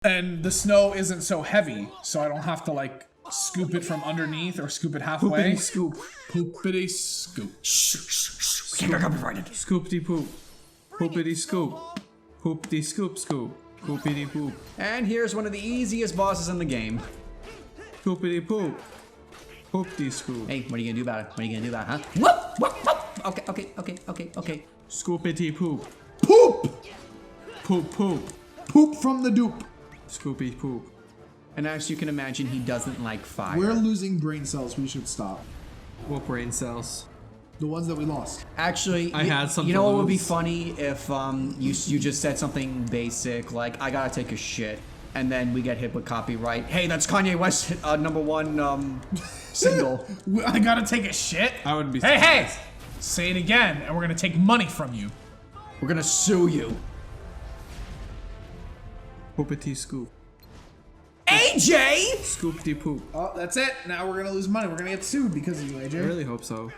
And the snow isn't so heavy, so I don't have to like scoop it from underneath or scoop it halfway. Poopity scoop. Poopity scoop. Scoopity poop. Poopity scoop. Poopity scoop scoop. Poopity poop. And here's one of the easiest bosses in the game. Poopity poop. Poopity scoop. Hey, what are you gonna do about it? What are you gonna do about it, huh? Whoop, whoop, whoop. Okay. Scoopity poop. Poop! Poop poop. Poop from the dupe. Scoopy poop. And as you can imagine, he doesn't like fire. We're losing brain cells. We should stop. What brain cells? The ones that we lost. Actually, I had something you know to what would be lose. funny if you just said something basic like I gotta take a shit, and then we get hit with copyright. Hey, that's Kanye West #1 single. I gotta take a shit? I wouldn't be Hey, surprised. say it again, and we're gonna take money from you. We're gonna sue you. Poopity scoop. AJ! Scoopity poop. Oh, that's it. Now we're gonna lose money. We're gonna get sued because of you, AJ. I really hope so.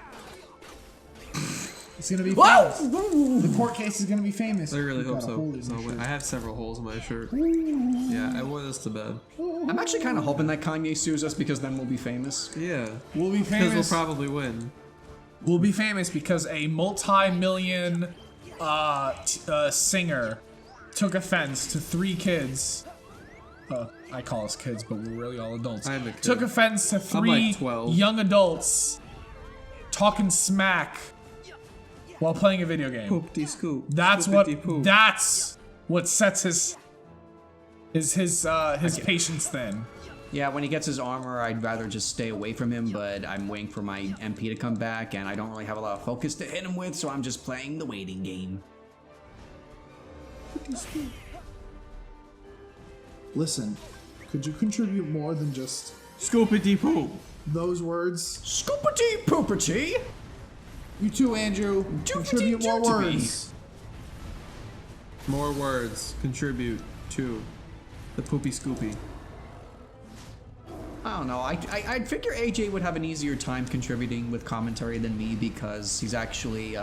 It's gonna be Whoa! famous. The court case is gonna be famous. I really We've hope got a so. hole in So your shirt. I have several holes in my shirt. Yeah, I wore this to bed. I'm actually kind of hoping that Kanye sues us because then we'll be famous. Yeah. We'll be Because famous. we'll probably win. We'll be famous because a multi-million singer took offense to 3 kids. I call us kids, but we're really all adults. I'm a kid. Took offense to 3 like 12. young adults talking smack while playing a video game. Poopity scoop. That's Scoopity poop. what sets his patience thin. Yeah, when he gets his armor, I'd rather just stay away from him, but I'm waiting for my MP to come back, and I don't really have a lot of focus to hit him with, so I'm just playing the waiting game. Listen, could you contribute more than just Scoopity poop. those words? Scoopity poopity! You too, Andrew. Contribute more doopity. words. More words contribute to the poopy scoopy. I don't know, I'd figure AJ would have an easier time contributing with commentary than me because he's actually,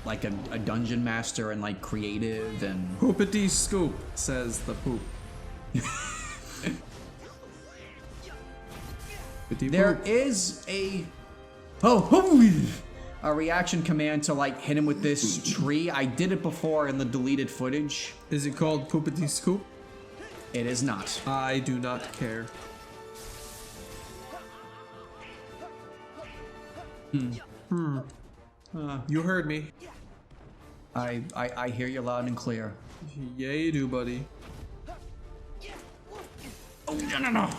like a dungeon master and, like, creative and... Poopity scoop, says the poop. Poopity There poop. is a reaction command to like hit him with this tree. I did it before in the deleted footage. Is it called poopity scoop? It is not. I do not care. You heard me. I hear you loud and clear. Yeah, you do, buddy. Oh no.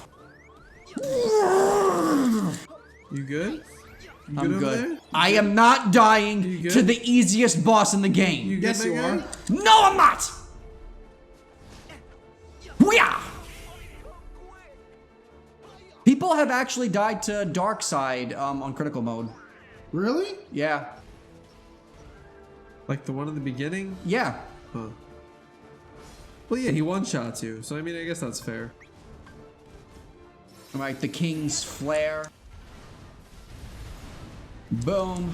You good? You I'm over good. there? I am not dying You good? to the easiest boss in the game. You Yes, good, you my guy? are. No, I'm not. Booyah! People have actually died to Dark Side on critical mode. Really? Yeah. Like the one in the beginning? Yeah. Huh. Well, yeah, he one-shots you, so I mean, I guess that's fair. Alright, the King's Flare. Boom.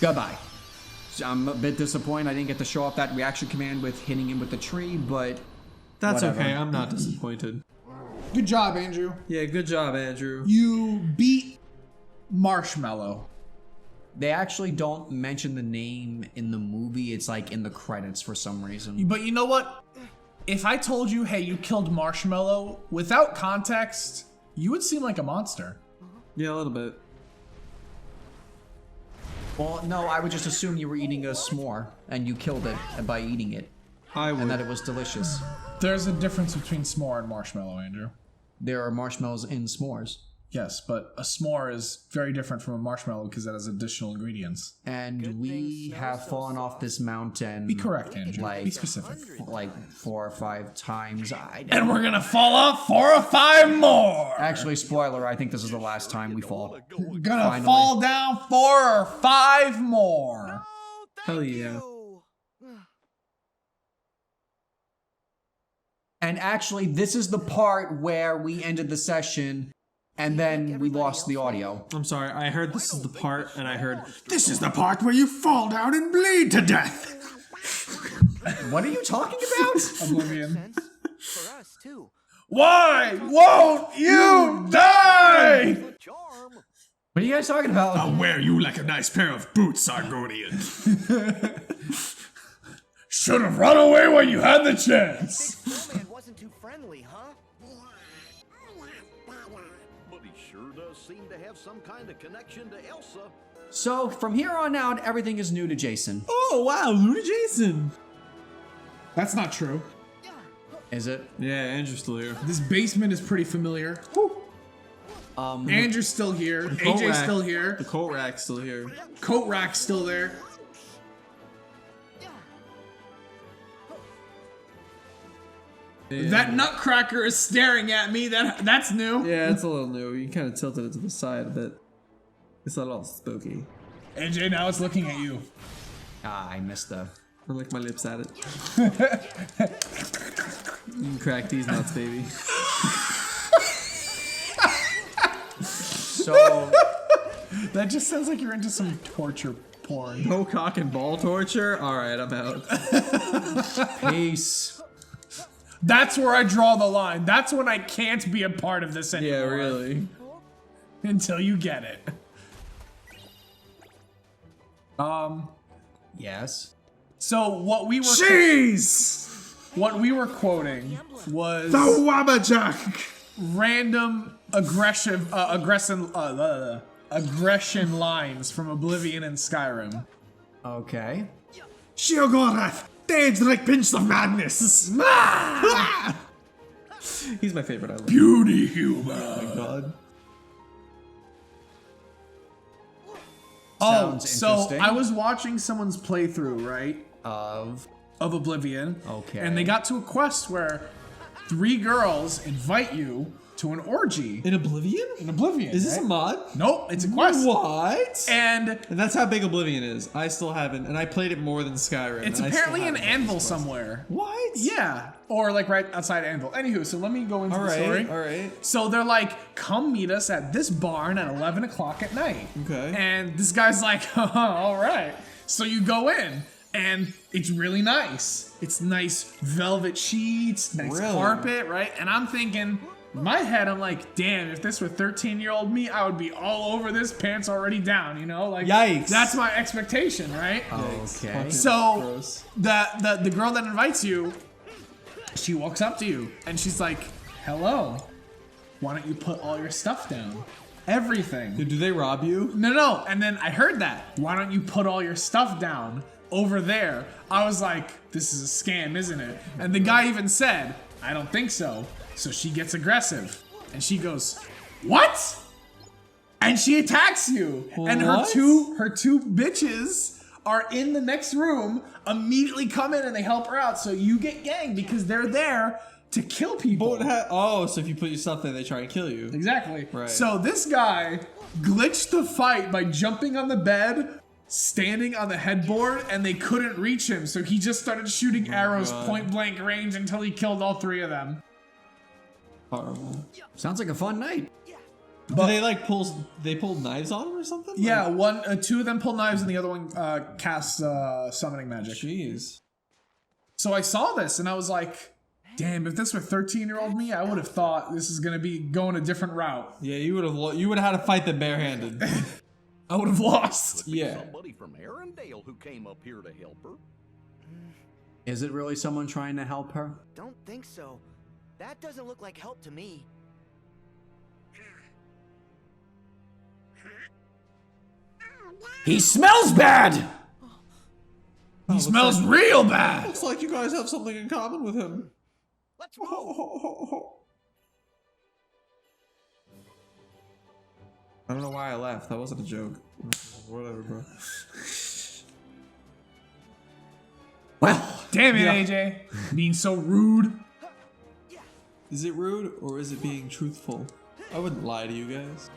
Goodbye. So I'm a bit disappointed I didn't get to show off that reaction command with hitting him with the tree, but That's whatever. okay, I'm not disappointed. Good job, Andrew. Yeah, good job, Andrew. You beat Marshmallow. They actually don't mention the name in the movie. It's like in the credits for some reason. But you know what? If I told you, hey, you killed Marshmallow, without context, you would seem like a monster. Yeah, a little bit. Well, no, I would just assume you were eating a s'more and you killed it by eating it I and that would. it was delicious. There's a difference between s'more and marshmallow, Andrew. There are marshmallows in s'mores. Yes, but a s'more is very different from a marshmallow because that has additional ingredients. And we have fallen off this mountain. Be correct, Andrew. Like, Be specific. like 4 or 5 times. And we're gonna fall off 4 or 5 more! Actually, spoiler, I think this is the last time we fall. We're gonna Finally. fall down 4 or 5 more! Hell yeah. And actually, this is the part where we ended the session and then we lost the audio. I'm sorry, I heard this is the part, and I heard, this is the part where you fall down and bleed to death. What are you talking about? Oblivion. For us too. Why won't you die? Charm. What are you guys talking about? I'll wear you like a nice pair of boots, Argonian. Should have run away when you had the chance. Snowman wasn't too friendly, huh? But he sure does seem to have some kind of connection to Elsa. So from here on out, everything is new to Jason. Oh, wow, Luna Jason. That's not true. Is it? Yeah, Andrew's still here. This basement is pretty familiar. Andrew's still here. Coat AJ's rack- still here. The coat rack's still here. Coat rack's still there. Yeah. That nutcracker is staring at me. That's new. Yeah, it's a little new. You kind of tilted it to the side a bit. It's a little spooky. AJ, now it's looking at you. Ah, I missed the. I lick my lips at it. You can crack these nuts, baby. So That just sounds like you're into some torture porn. No cock and ball torture? Alright, I'm out. peace. That's where I draw the line. That's when I can't be a part of this anymore. Yeah, really. Until you get it. Yes. So what we were Jeez! what we were quoting was The Wabbajack! random aggressive lines from Oblivion and Skyrim. Okay. Sheogorath! Daedric pinch of madness! He's my favorite, I love him. Beauty humor. Oh my god. Oh, Sounds so interesting. I was watching someone's playthrough, right? Of. Of Oblivion. Okay. And they got to a quest where 3 girls invite you to an orgy In Oblivion? in Oblivion. Is this right? a mod? Nope, it's a quest. What? And And that's how big Oblivion is. I still haven't, and I played it more than Skyrim. it's and I still apparently an haven't done anvil this quest. somewhere. What? Yeah. Or like right outside Anvil. Anywho, so let me go into the story. Alright. So they're like, come meet us at this barn at 11 o'clock at night. Okay. And this guy's like, all right. So you go in, and it's really nice. It's nice velvet sheets, nice Really? carpet, right? And I'm thinking, in my head, I'm like, damn, if this were 13-year-old me, I would be all over this, pants already down, you know? Like, Yikes. that's my expectation, right? Okay. Fucking So gross. the girl that invites you, she walks up to you and she's like, hello, why don't you put all your stuff down? Everything. Dude, do they rob you? No. And then I heard that. Why don't you put all your stuff down over there? I was like, this is a scam, isn't it? And the guy even said, I don't think so. So she gets aggressive and she goes, what? And she attacks you. And her What? two bitches are in the next room, immediately come in and they help her out. So you get ganged because they're there to kill people. Oh, so if you put your stuff there, they try and kill you. Exactly. Right. So this guy glitched the fight by jumping on the bed, standing on the headboard, and they couldn't reach him. So he just started shooting arrows God. point blank range until he killed all 3 of them. Horrible. Sounds like a fun night. Did they like pulled knives on him or something? Yeah, Like, 2 of them pulled knives and the other one cast summoning magic. Jeez. So I saw this and I was like, damn, if this were 13-year-old me, I would have thought this is gonna be going a different route. Yeah, you would have had to fight them barehanded. I would have lost. Yeah. Somebody from Arendelle who came up here to help her. Is it really someone trying to help her? Don't think so. That doesn't look like help to me. He smells bad! He smells real bad. Looks like you guys have something in common with him. Let's move. I don't know why I laughed. That wasn't a joke. Whatever, bro. Well, Damn it, AJ. Being so rude. Is it rude or is it being truthful? I wouldn't lie to you guys.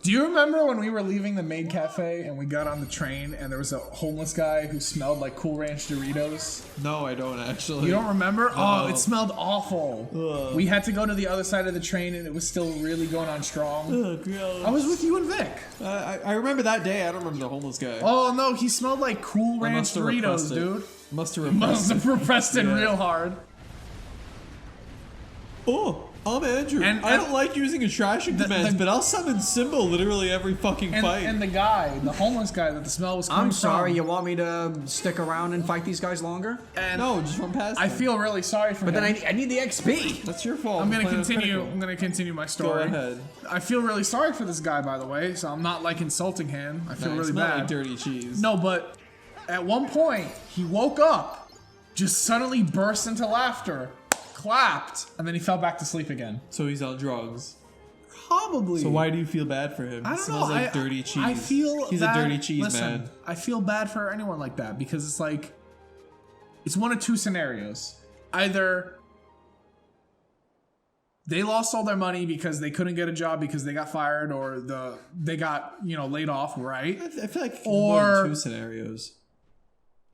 Do you remember when we were leaving the maid cafe and we got on the train and there was a homeless guy who smelled like Cool Ranch Doritos? No, I don't actually. You don't remember? Oh, No. it smelled awful. Ugh. We had to go to the other side of the train and it was still really going on strong. Gross. I was with you and Vic. I remember that day. I don't remember the homeless guy. Oh no, he smelled like Cool I Ranch must have Doritos, repressed it. dude. Must have Must have repressed it Yeah. real hard. Oh, I'm Andrew. And- I don't like using attraction commands, but I'll summon Symbol literally every fucking fight. And the guy, the homeless guy that the smell was coming I'm sorry, from. you want me to stick around and fight these guys longer? And no, just run past I him. feel really sorry for But him. then I need the XP. That's your fault. I'm gonna Playing with continue. critical. I'm gonna continue my story. Go ahead. I feel really sorry for this guy, by the way. So I'm not like insulting him. I feel Nice, really not bad. like dirty cheese. No, but at one point he woke up, just suddenly burst into laughter, clapped, and then he fell back to sleep again. So he's on drugs. Probably. So why do you feel bad for him? I It don't smells know. like dirty cheese. I feel he's bad. a dirty cheese Listen, man. I feel bad for anyone like that because it's like it's one of two scenarios. Either they lost all their money because they couldn't get a job because they got fired or they got, laid off, right? I feel like Or- more than two scenarios.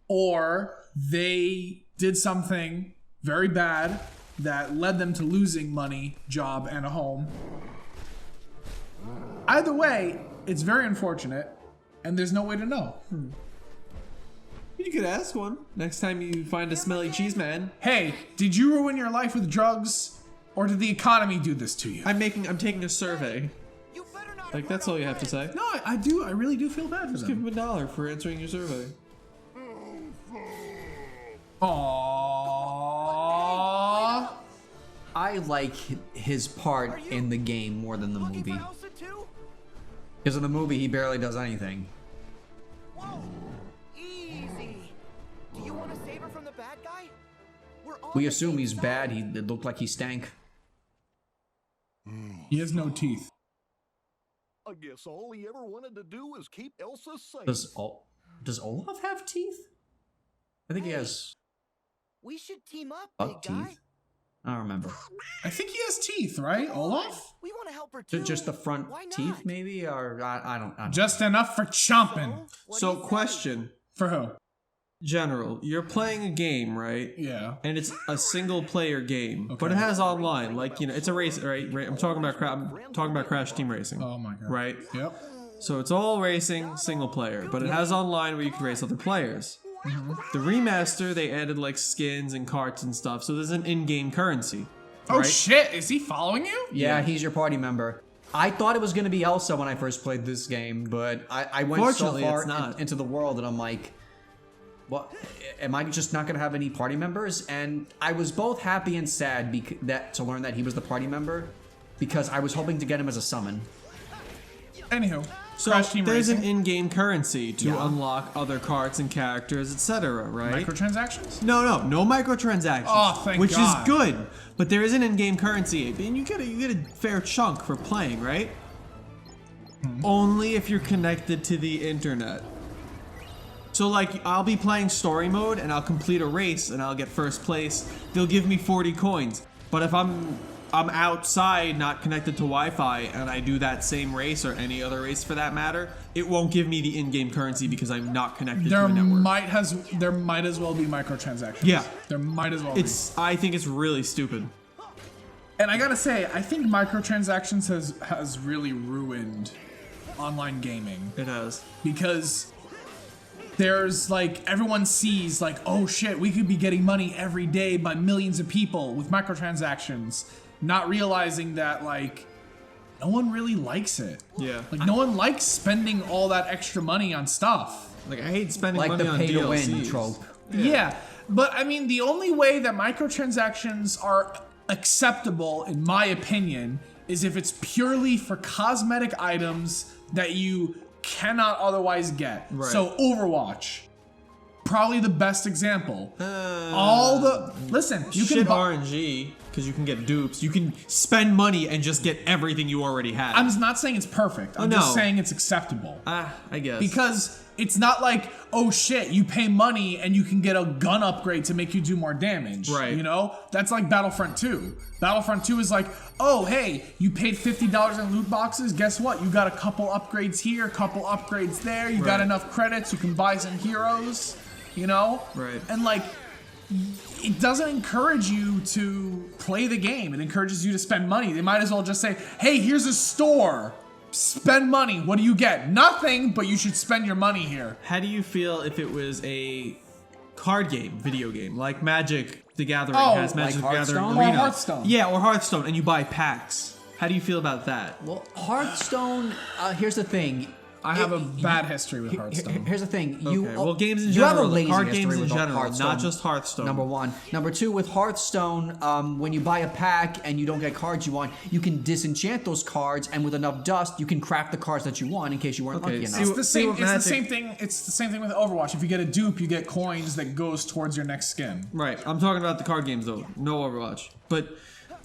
Or they did something very bad that led them to losing money, job, and a home. Either way, it's very unfortunate, and there's no way to know. You could ask one next time you find a smelly cheese man. Hey, did you ruin your life with drugs, or did the economy do this to you? I'm taking a survey. You better not Like that's all you have to say. No, I do. I really do feel bad for Just give them. him $1 for answering your survey. Aww. I like his part Are you in the game more than the looking movie. for Elsa too? Because in the movie, he barely does anything. Whoa, easy. Do you want to save her from the bad guy? We're on We the assume same he's side. bad. It looked like he stank. He has no teeth. I guess all he ever wanted to do was keep Elsa safe. Does Olaf have teeth? I think he has We should team up, buck big guy. teeth. I don't remember. I think he has teeth, right, Olaf? We want to help her too. Just the front Why teeth, not? maybe, or I don't. Just enough for chomping. What So do you say? question, For who? General, you're playing a game, right? Yeah. And it's a single player game, but it has online. Like it's a race, right? I'm talking about Crash Team Racing. Oh my god. Right. Yep. So it's all racing, single player, but it has online where you can race other players. Mm-hmm. The remaster, they added like skins and carts and stuff, so there's an in-game currency. Oh right? shit! Is he following you? Yeah, he's your party member. I thought it was going to be Elsa when I first played this game, but I went so Fortunately, far it's not. into the world and I'm like, what? Am I just not going to have any party members? And I was both happy and sad to learn that he was the party member because I was hoping to get him as a summon. Anywho, So Crash Team there's Racing. an in-game currency to Yeah. unlock other carts and characters, etc. Right? Microtransactions? No microtransactions. Oh, thank which God. is good, but there is an in-game currency, and you get a fair chunk for playing, right? Only if you're connected to the internet. So like, I'll be playing story mode, and I'll complete a race, and I'll get first place. They'll give me 40 coins, but if I'm outside, not connected to Wi-Fi, and I do that same race or any other race for that matter, it won't give me the in-game currency because I'm not connected There to a network. might as well be microtransactions. Yeah. There might as well I think it's really stupid. be. And I gotta say, I think microtransactions has really ruined online gaming It has. because there's like everyone sees like, oh shit, we could be getting money every day by millions of people with microtransactions, not realizing that like no one really likes it. Yeah. Like no one likes spending all that extra money on stuff. Like, I hate spending Like money the on pay to DLCs. win trope. Yeah, but I mean, the only way that microtransactions are acceptable, in my opinion, is if it's purely for cosmetic items that you cannot otherwise get. Right. So Overwatch, probably the best example. Uh, Listen, you can shit buy. RNG, because you can get dupes. You can spend money and just get everything you already had. I'm just not saying it's perfect. I'm no. just saying it's acceptable. I guess. Because it's not like, oh shit, you pay money and you can get a gun upgrade to make you do more damage. Right. You know? That's like Battlefront 2. Battlefront 2 is like, oh hey, you paid $50 in loot boxes. Guess what? You got a couple upgrades here, a couple upgrades there. You got Right. enough credits. You can buy some heroes. You know? Right. And like, it doesn't encourage you to play the game. It encourages you to spend money. They might as well just say, hey, here's a store. Spend money. What do you get? Nothing, but you should spend your money here. How do you feel if it was a card game, video game, like Magic the Gathering Oh, has Magic like the Gathering Hearthstone? Arena? Or Hearthstone. Yeah, or Hearthstone, and you buy packs. How do you feel about that? Well, Hearthstone. Here's the thing. I have a bad history with Hearthstone. Here's the thing. Okay, well, games in you have a general, lazy card history games in with general, Hearthstone, not just Hearthstone. Number one. Number two, with Hearthstone, when you buy a pack and you don't get cards you want, you can disenchant those cards, and with enough dust, you can craft the cards that you want in case you weren't Okay, lucky see enough. It's the see same. what It's the Magic- same thing. It's the same thing with Overwatch. If you get a dupe, you get coins that goes towards your next skin. Right, I'm talking about the card games though, no Overwatch. But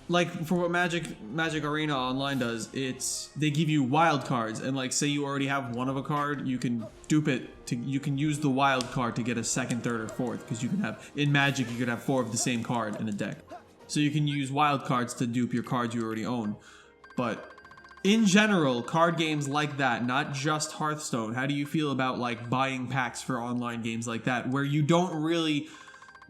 like for what Magic Arena Online does, it's they give you wild cards, and like say you already have one of a card, you can dupe it to you can use the wild card to get a second, third, or fourth, because you can have in Magic you could have 4 of the same card in a deck. So you can use wild cards to dupe your cards you already own. But in general, card games like that, not just Hearthstone, how do you feel about like buying packs for online games like that, where you don't really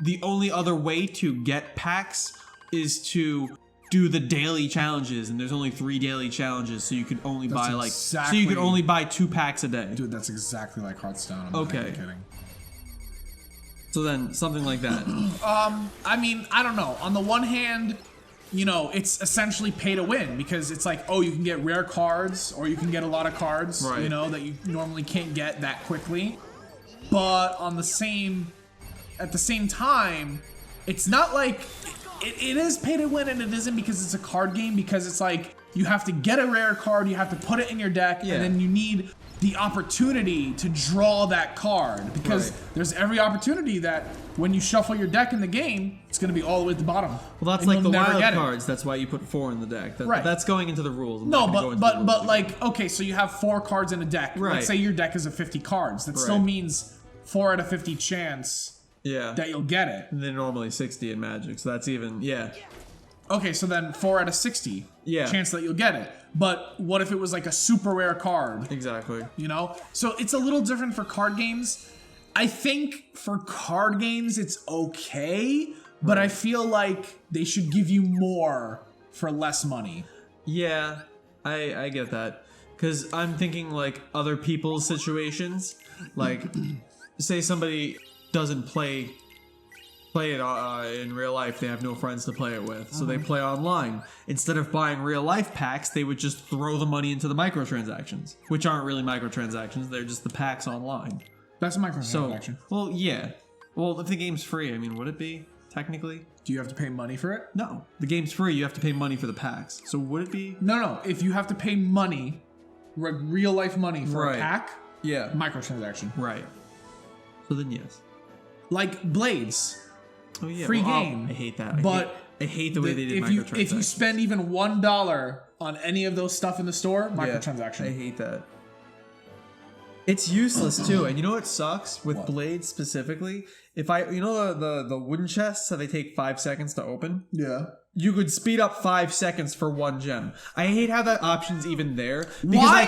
the only other way to get packs is to do the daily challenges, and there's only 3 daily challenges, so you can only buy like so you can exactly- only buy 2 packs a day. Dude, that's exactly like Hearthstone. I'm Okay. not even kidding. So then something like that. I mean, I don't know. On the one hand, you know, it's essentially pay to win because it's like, oh, you can get rare cards or you can get a lot of cards, Right. you know, that you normally can't get that quickly. But at the same time, it's not like it is pay to win, and it isn't because it's a card game, because it's like you have to get a rare card, you have to put it in your deck, Yeah. and then you need the opportunity to draw that card, because Right. there's every opportunity that when you shuffle your deck in the game, it's going to be all the way at the bottom. Well, that's and like you'll the never wild get it. cards. That's why you put 4 in the deck. Right. That's going into the rules. I'm No, not gonna go but into the but rules like, okay, so you have 4 cards in a deck. Right. Let's say your deck is a 50 cards. That still Right. means 4 out of 50 chance yeah. that you'll get it. And they're normally 60 in Magic, so that's even Okay, so then 4 out of 60 Yeah. chance that you'll get it. But what if it was like a super rare card? exactly. You know? So it's a little different for card games. I think for card games it's okay, but I feel like they should give you more for less money. Yeah, I get that. Because I'm thinking like other people's situations. Like, say somebody doesn't play it in real life, they have no friends to play it with, so they play online. Instead of buying real life packs, they would just throw the money into the microtransactions, which aren't really microtransactions, they're just the packs online. That's a So, microtransaction. well, yeah. Well, if the game's free, I mean, would it be, technically? Do you have to pay money for it? No. The game's free, you have to pay money for the packs. So would it be? No. If you have to pay money, real life money for Right. a pack, Yeah. microtransaction. Right. So then yes. Like Blades. Oh yeah. Free well, game. I hate that. But I hate the way they did if you microtransactions. spend even $1 on any of those stuff in the store, Yeah, microtransaction. I hate that. It's useless too, and you know what sucks with What? Blades specifically? If the wooden chests, how they take 5 seconds to open? Yeah. You could speed up 5 seconds for 1 gem. I hate how that option's even there. Because Why?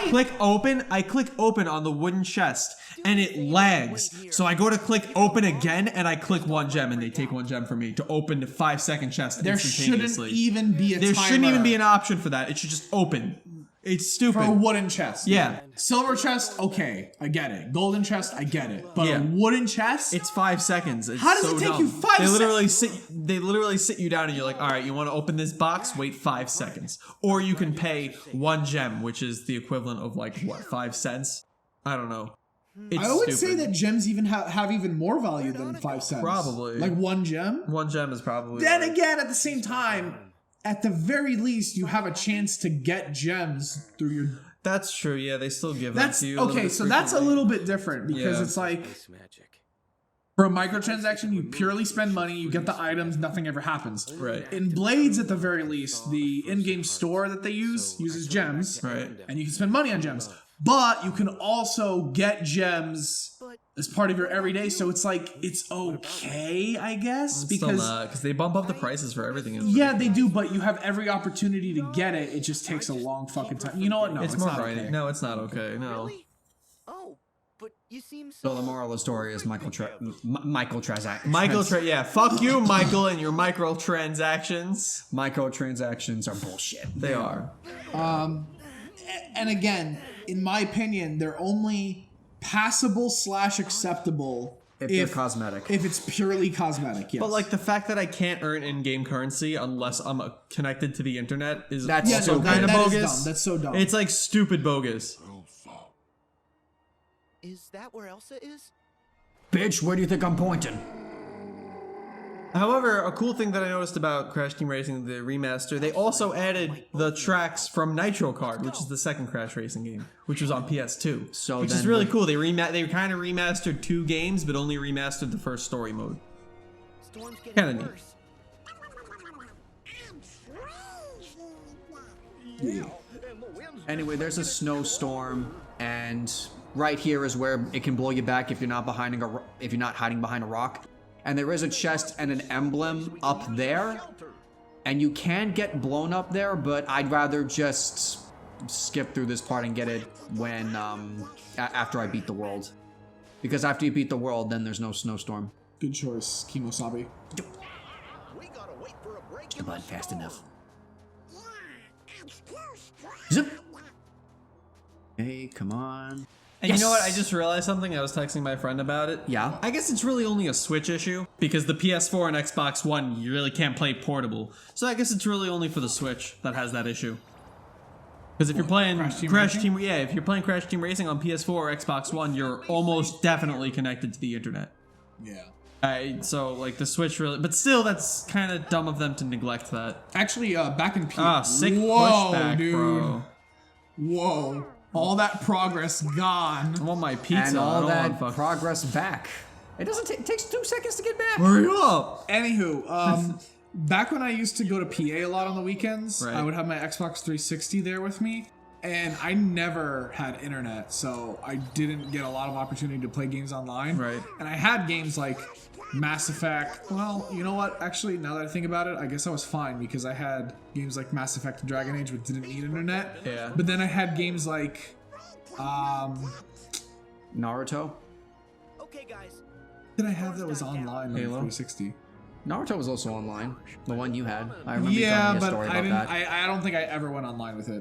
I click open on the wooden chest and it lags. So I go to click open again and I click 1 gem and they take 1 gem from me to open the 5-second chest There shouldn't instantaneously. even be a There timer shouldn't even be an option for that. It should just open. It's stupid. for a wooden chest. Yeah. Silver chest, okay, I get it. Golden chest, I get it. But Yeah. a wooden chest? It's 5 seconds. It's How does so it take dumb. you 5 They literally sit you down and you're like, all right, you want to open this box? Wait 5 seconds. Or you can pay 1 gem, which is the equivalent of like, what, 5 cents? I don't know. It's I would say stupid. that gems even have even more value than 5 cents. Probably. Like 1 gem? 1 gem is probably... Then like- again, at the same time, at the very least, you have a chance to get gems through your... That's true, yeah, they still give that That's to you. a little okay, bit so that's a frequently. little bit different because Yeah. it's like Magic. For a microtransaction, you purely spend money, you get the items, nothing ever happens. Right. In Blades, at the very least, the in-game store that they uses gems. Right. And you can spend money on gems. But you can also get gems as part of your everyday, so it's like, it's okay, I guess, because they bump up the prices for everything. Yeah, they do, but you have every opportunity to get it. It just takes a long fucking time. You know what? No, it's it's more not grinding. okay. No, it's not okay. No. Really? Oh, but you seem So the moral of the story is Michael Yeah, fuck you, Michael, and your microtransactions. microtransactions are bullshit. They are. And again, in my opinion, they're only passable / acceptable If they're cosmetic. If it's purely cosmetic, yes. But like the fact that I can't earn in-game currency unless I'm connected to the internet is That's yeah, so no, kind of that is bogus. dumb. That's so dumb. It's like stupid bogus. Is that where Elsa is? Bitch, where do you think I'm pointing? However, a cool thing that I noticed about Crash Team Racing, the remaster, they also added the tracks from Nitro Kart, which is the second Crash Racing game, which was on PS2. So which then is really cool. They kind of remastered 2 games, but only remastered the first story mode. Storm's getting Kinda neat. worse. Anyway, there's a snowstorm, and right here is where it can blow you back if you're not hiding behind a rock. And there is a chest and an emblem up there, and you can get blown up there, but I'd rather just skip through this part and get it when after I beat the world, because after you beat the world, then there's no snowstorm. Good choice, Kimosabi. We gotta wait for a break. Come on, fast enough. Zip. Hey, come on. And you know what? I just realized something. I was texting my friend about it. Yeah. I guess it's really only a Switch issue because the PS4 and Xbox One, you really can't play portable. So I guess it's really only for the Switch that has that issue. Because if you're playing Crash Team Racing on PS4 or Xbox One, you're almost definitely connected to the internet. Yeah. So like the Switch really, but still, that's kind of dumb of them to neglect that. Actually, back in P. Sick Whoa, pushback, dude. bro. Whoa. All that progress gone. I want my pizza. And I all don't that want fuck. progress back. It doesn't take. Takes 2 seconds to get back. Hurry up! Anywho, back when I used to go to PA a lot on the weekends, Right. I would have my Xbox 360 there with me, and I never had internet, so I didn't get a lot of opportunity to play games online. Right. And I had games like Mass Effect. Well, you know what? Actually, now that I think about it, I guess I was fine because I had games like Mass Effect and Dragon Age, but didn't need internet. Yeah. But then I had games like, Naruto. Okay, guys. what did I have that was online on the Halo? 360? Naruto was also online. The one you had. I remember you Yeah, telling me a but story I about didn't. that. I don't think I ever went online with it.